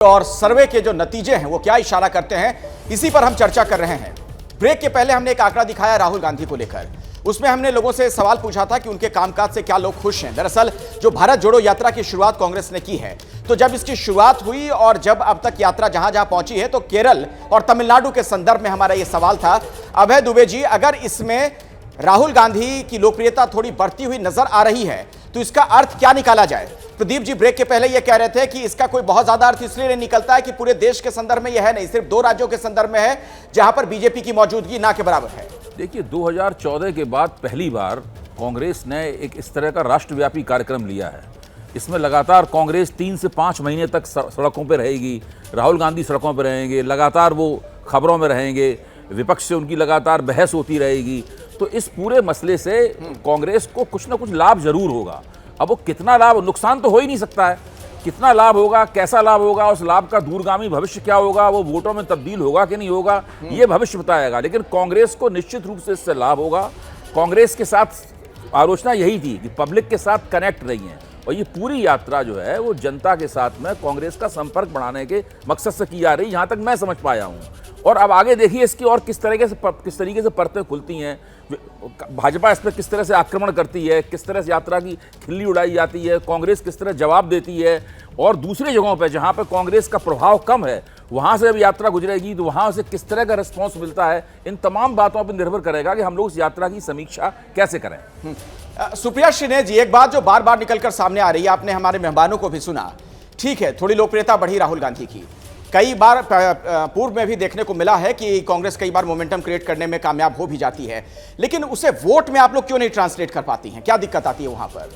और सर्वे के जो नतीजे हैं वो क्या इशारा करते हैं, इसी पर हम चर्चा कर रहे हैं। ब्रेक के पहले हमने एक आंकड़ा दिखाया राहुल गांधी को लेकर। उसमें हमने लोगों से सवाल पूछा था कि उनके कामकाज से क्या लोग खुश हैं। दरअसल जो भारत जोड़ो यात्रा की शुरुआत कांग्रेस ने की है, तो जब इसकी शुरुआत हुई और जब अब तक यात्रा जहां जहां पहुंची है, तो केरल और तमिलनाडु के संदर्भ में हमारा यह सवाल था। अभय दुबे जी, अगर इसमें राहुल गांधी की लोकप्रियता थोड़ी बढ़ती हुई नजर आ रही है, तो इसका अर्थ क्या निकाला जाए? प्रदीप जी ब्रेक के पहले यह कह रहे थे कि इसका कोई बहुत ज्यादा अर्थ इसलिए नहीं निकलता है कि पूरे देश के संदर्भ में यह है नहीं, सिर्फ 2 राज्यों के संदर्भ में है जहां पर बीजेपी की मौजूदगी ना के बराबर है। देखिए, 2014 के बाद पहली बार कांग्रेस ने एक इस तरह का राष्ट्रव्यापी कार्यक्रम लिया है। इसमें लगातार कांग्रेस 3 से 5 महीने तक सड़कों पर रहेगी, राहुल गांधी सड़कों पर रहेंगे, लगातार वो खबरों में रहेंगे, विपक्ष से उनकी लगातार बहस होती रहेगी। तो इस पूरे मसले से कांग्रेस को कुछ ना कुछ लाभ जरूर होगा। अब वो कितना लाभ, नुकसान तो हो ही नहीं सकता है, कितना लाभ होगा, कैसा लाभ होगा, उस लाभ का दूरगामी भविष्य क्या होगा, वो वोटों में तब्दील होगा कि नहीं होगा, ये भविष्य बताएगा। लेकिन कांग्रेस को निश्चित रूप से इससे लाभ होगा। कांग्रेस के साथ आलोचना यही थी कि पब्लिक के साथ कनेक्ट रही है, और ये पूरी यात्रा जो है वो जनता के साथ में कांग्रेस का संपर्क बढ़ाने के मकसद से की जा रही, यहाँ तक मैं समझ पाया हूँ। और अब आगे देखिए इसकी और किस तरीके से परतें खुलती हैं, भाजपा इस पर किस तरह से आक्रमण करती है, किस तरह से यात्रा की खिल्ली उड़ाई जाती है, कांग्रेस किस तरह जवाब देती है, और दूसरी जगहों पर जहां पर कांग्रेस का प्रभाव कम है वहां से अब यात्रा गुजरेगी तो वहां से किस तरह का रिस्पांस मिलता है। इन तमाम बातों पर निर्भर करेगा कि हम लोग इस यात्रा की समीक्षा कैसे करें। सुप्रिया श्रीने जी, एक बात जो बार बार निकलकर सामने आ रही है, आपने हमारे मेहमानों को भी सुना, ठीक है थोड़ी लोकप्रियता बढ़ी राहुल गांधी की, कई बार पूर्व में भी देखने को मिला है कि कांग्रेस कई बार मोमेंटम क्रिएट करने में कामयाब हो भी जाती है, लेकिन उसे वोट में आप लोग क्यों नहीं ट्रांसलेट कर पाती हैं? क्या दिक्कत आती है वहां पर?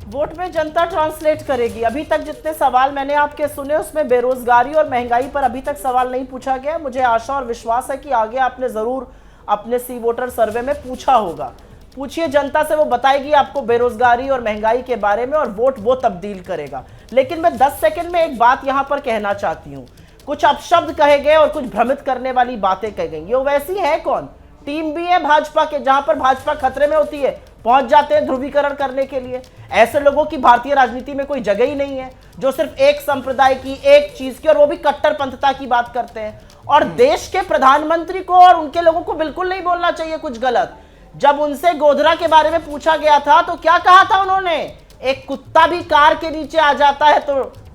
वोट में जनता ट्रांसलेट करेगी। अभी तक जितने सवाल मैंने आपके सुने उसमें बेरोजगारी और महंगाई पर अभी तक सवाल नहीं पूछा गया। मुझे आशा और विश्वास है कि आगे आपने जरूर अपने सी वोटर सर्वे में पूछा होगा। पूछिए जनता से, वो बताएगी आपको बेरोजगारी और महंगाई के बारे में, और वोट वो तब्दील करेगा। लेकिन मैं 10 सेकंड में एक बात यहां पर कहना चाहती हूं। कुछ अपशब्द कहे गए और कुछ भ्रमित करने वाली बातें कही गई। ये वैसी है कौन? टीम भी है भाजपा के, जहां पर भाजपा खतरे में होती है पहुंच जाते हैं ध्रुवीकरण करने के लिए। ऐसे लोगों की भारतीय राजनीति में कोई जगह ही नहीं है जो सिर्फ एक संप्रदाय की, एक चीज की, और वो भी कट्टरपंथता की बात करते हैं। और देश के प्रधानमंत्री को और उनके लोगों को बिल्कुल नहीं बोलना चाहिए कुछ गलत। जब उनसे गोधरा के बारे में पूछा गया था तो क्या कहा था उन्होंने? एक कुत्ता भी कार के नीचे आ जाता है तो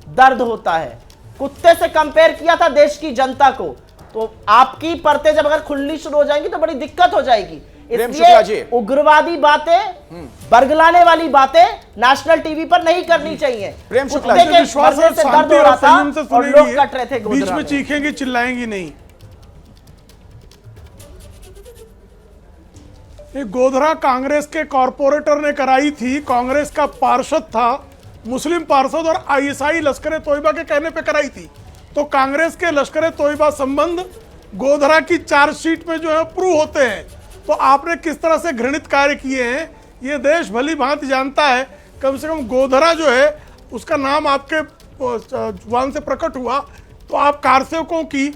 दर्द होता है। कुत्ते से कंपेयर किया था देश की जनता को। तो आपकी परतें जब अगर खुलनी शुरू हो जाएंगी तो बड़ी दिक्कत हो जाएगी। इसलिए उग्रवादी बातें, बरगलाने वाली बातें नेशनल टीवी पर नहीं करनी चाहिए। प्रेम शुक्ला जी, विश्वास से दर्द हो रहा था और लोग कट रहे थे गोधरा बीच में चीखेंगी चिल्लाएंगी नहीं। ये गोधरा कांग्रेस के कॉरपोरेटर ने कराई थी, कांग्रेस का पार्षद था, मुस्लिम पार्षद, और आईएसआई लश्कर तोयबा के कहने पे कराई थी। तो कांग्रेस के लश्कर तोयबा संबंध गोधरा की चार्जशीट में जो है प्रूव होते हैं। तो आपने किस तरह से घृणित कार्य किए हैं ये देश भली भांति जानता है। कम से कम गोधरा जो है उसका नाम आपके जुबान से प्रकट हुआ तो आप कारसेवकों की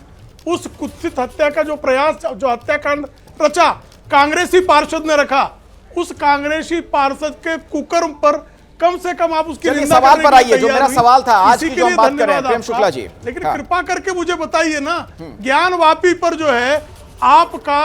उस कुत्सित हत्या का जो प्रयास, जो हत्याकांड रचा, कांग्रेसी पार्षद ने रखा, उस कांग्रेसी पार्षद के कुकर्म पर कम से कम आप उसकी निंदा सवाल पर आइए। जो मेरा सवाल था आज की जो हम बात कर रहे हैं प्रेम शुक्ला जी, लेकिन कृपा करके मुझे बताइए ना, ज्ञानवापी पर जो है आपका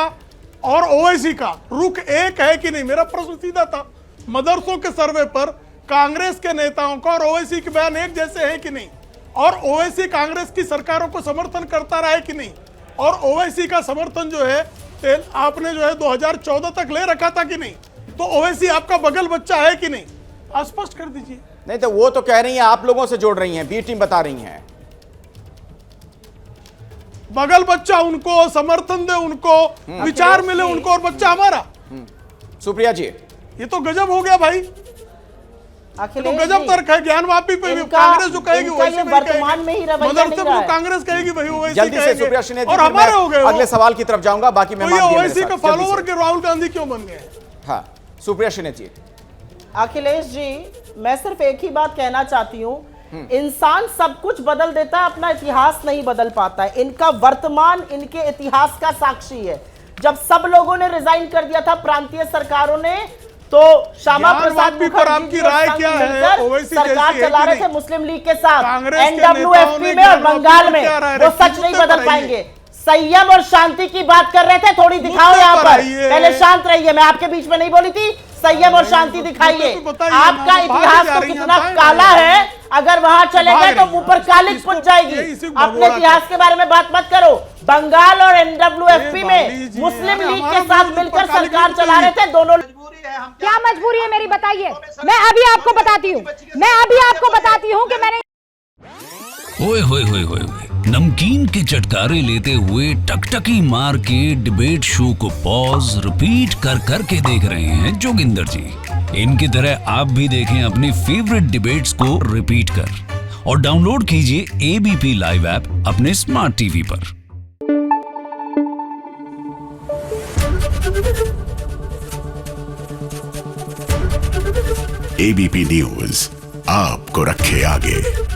और ओवैसी का रुख एक है कि नहीं? मेरा प्रश्न सीधा था। मदरसों के सर्वे पर कांग्रेस के नेताओं का और ओवैसी के बयान एक जैसे हैं कि नहीं? और ओवैसी कांग्रेस की सरकारों को समर्थन करता रहा है कि नहीं? और ओवैसी का समर्थन जो है आपने जो है 2014 तक ले रखा था कि नहीं? तो ओवैसी आपका बगल बच्चा है कि नहीं? स्पष्ट कर दीजिए। नहीं तो वो तो कह रही हैं आप लोगों से जोड़ रही हैं, बी टीम बता रही हैं बगल बच्चा उनको, समर्थन दे उनको, विचार मिले उनको, और बच्चा हमारा। सुप्रिया जी, ये तो गजब हो गया भाई। तो गजब तर्क है। ज्ञानवापी पे भी कांग्रेस जो कहेगी वैसे वर्तमान में ही रवैया मदरसे में कांग्रेस कहेगी वही वैसे जल्दी से सुप्रिया श्रीने जी, और हमारे हो गए। अगले सवाल की तरफ जाऊंगा, बाकी मेहमान भी ओवैसी के फॉलोअर के राहुल गांधी क्यों बन गए? हाँ सुप्रिया श्रीने जी। अखिलेश जी, मैं सिर्फ एक ही बात कहना चाहती हूँ, इंसान सब कुछ बदल देता है, अपना इतिहास नहीं बदल पाता है। इनका वर्तमान इनके इतिहास का साक्षी है। जब सब लोगों ने रिजाइन कर दिया था प्रांतीय सरकारों ने, तो श्यामा ज्ञान प्रसाद वापी पर मुखर्जी आपकी जी और राय संघ क्या है? मिलकर ओवैसी सरकार जैसी है चला कि रहे थे नहीं? मुस्लिम लीग के साथ कांग्रेस के NWFP नेताओं में और ने बंगाल ज्ञान में वापी पर क्या वो राय सच रखी? नहीं मुद्दे पर बदल आइए। पाएंगे। संयम और शांति की बात कर रहे थे, थोड़ी दिखाओ मुद्दे यहाँ पर पर। आइए। पहले शांत रहिए, मैं आपके बीच में नहीं बोली थी। संयम और शांति दिखाइए। मुद्दे पे बताइए, आपका आप भागे इतिहास जा तो रही हैं, कितना बताएं काला ना। है, अगर वहां चले भाग गए तो रही मुंह हैं। पर कालिक इसको- पुट जाएगी। ये इसी को अपने भगोड़ा इतिहास के बारे में बात मत करो। बंगाल और NWFP ये में बाली जी, मुस्लिम अरे लीग हमारा के साथ मुल्क मिलकर पर कालिक सरकार नहीं चला रहे थे दोनों। क्या मजबूरी है मेरी, बताइए। मैं अभी आपको बताती हूँ कि मैंने ओए होए होए होए होए। नमकीन के चटकारे लेते हुए टकटकी मार के डिबेट शो को पॉज रिपीट कर कर के देख रहे हैं जोगिंदर जी। इनकी तरह आप भी देखें अपनी फेवरेट डिबेट्स को रिपीट कर और डाउनलोड कीजिए ABP लाइव ऐप अपने स्मार्ट टीवी पर। ABP न्यूज आपको रखे आगे।